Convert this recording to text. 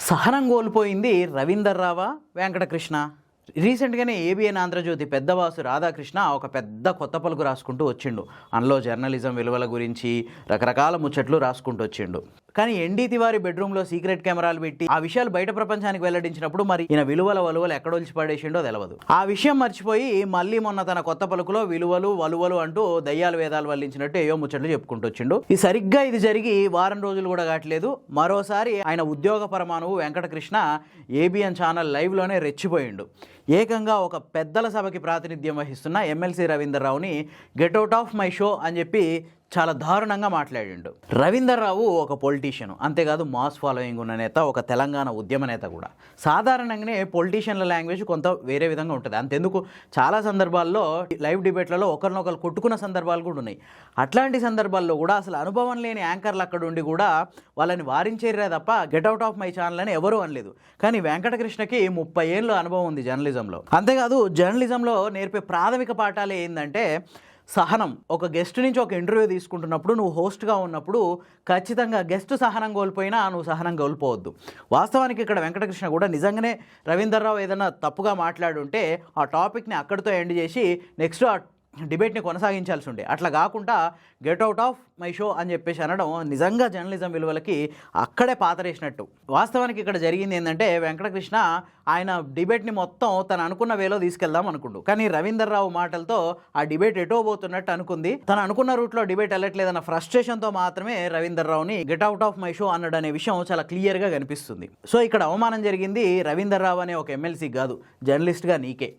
సహనం కోల్పోయింది రవీందర్ రావా వెంకటకృష్ణ. రీసెంట్గానే ఏబిఎన్ ఆంధ్రజ్యోతి పెద్దవాసు రాధాకృష్ణ ఒక పెద్ద కొత్త పలుకు రాసుకుంటూ వచ్చిండు. అందులో జర్నలిజం విలువల గురించి రకరకాల ముచ్చట్లు రాసుకుంటూ వచ్చిండు. కానీ ఎన్డీ తివారీ బెడ్రూమ్లో సీక్రెట్ కెమెరాలు పెట్టి ఆ విషయాలు బయట ప్రపంచానికి వెల్లడించినప్పుడు మరి ఈయన విలువల వలువలు ఎక్కడొలిచి పడేసిండో తెలియదు. ఆ విషయం మర్చిపోయి మళ్ళీ మొన్న తన కొత్త పలుకులో విలువలు వలువలు అంటూ దయ్యాలు వేదాలు వల్లించినట్టు ఏవో ముచ్చట్లు చెప్పుకుంటూ వచ్చిండు. సరిగ్గా ఇది జరిగి వారం రోజులు కూడా కావట్లేదు, మరోసారి ఆయన ఉద్యోగ పరమాణువు వెంకటకృష్ణ ఏబిఎన్ ఛానల్ లైవ్లోనే రెచ్చిపోయిండు. ఏకంగా ఒక పెద్దల సభకి ప్రాతినిధ్యం వహిస్తున్న ఎమ్మెల్సీ రవీందర్ రావుని get out of my show అని చెప్పి చాలా దారుణంగా మాట్లాడిండు. రవీందర్ రావు ఒక పొలిటీషియన్, అంతేకాదు మాస్ ఫాలోయింగ్ ఉన్న నేత, ఒక తెలంగాణ ఉద్యమ నేత కూడా. సాధారణంగానే పొలిటీషియన్ల లాంగ్వేజ్ కొంత వేరే విధంగా ఉంటుంది. అంతెందుకు చాలా సందర్భాల్లో లైవ్ డిబేట్లలో ఒకరినొకరు కొట్టుకున్న సందర్భాలు కూడా ఉన్నాయి. అట్లాంటి సందర్భాల్లో కూడా అసలు అనుభవం లేని యాంకర్లు అక్కడ ఉండి కూడా వాళ్ళని వారించేరే తప్ప get out of my channel అని ఎవరూ అనలేదు. కానీ వెంకటకృష్ణకి 30 ఏళ్ళ అనుభవం ఉంది జర్నలిజంలో. అంతేకాదు జర్నలిజంలో నేర్పే ప్రాథమిక పాఠాలు ఏంటంటే సహనం. ఒక గెస్ట్ నుంచి ఒక ఇంటర్వ్యూ తీసుకుంటున్నప్పుడు నువ్వు హోస్ట్గా ఉన్నప్పుడు ఖచ్చితంగా గెస్ట్ సహనం కోల్పోయినా నువ్వు సహనం కోల్పోవద్దు. వాస్తవానికి ఇక్కడ వెంకటకృష్ణ కూడా నిజంగానే రవీందర్ రావు ఏదైనా తప్పుగా మాట్లాడుంటే ఆ టాపిక్ని అక్కడితో ఎండ్ చేసి నెక్స్ట్ ఆ డిబేట్ని కొనసాగించాల్సి ఉండే. అట్లా కాకుండా get out of my show అని చెప్పేసి అనడం నిజంగా జర్నలిజం విలువలకి అక్కడే పాతరేసినట్టు. వాస్తవానికి ఇక్కడ జరిగింది ఏంటంటే వెంకటకృష్ణ ఆయన డిబేట్ని మొత్తం తను అనుకున్న వేలో తీసుకెళ్దాం అనుకుండు. కానీ రవీందర్ రావు మాటలతో ఆ డిబేట్ ఎటో పోతున్నట్టు అనుకుంది. తను అనుకున్న రూట్లో డిబేట్ వెళ్ళట్లేదన్న ఫ్రస్ట్రేషన్తో మాత్రమే రవీందర్ రావుని get out of my show అన్నాడు అనే విషయం చాలా క్లియర్గా కనిపిస్తుంది. సో ఇక్కడ అవమానం జరిగింది రవీందర్ రావు అనే ఒక ఎమ్మెల్సీ కాదు, జర్నలిస్ట్గా నీకే.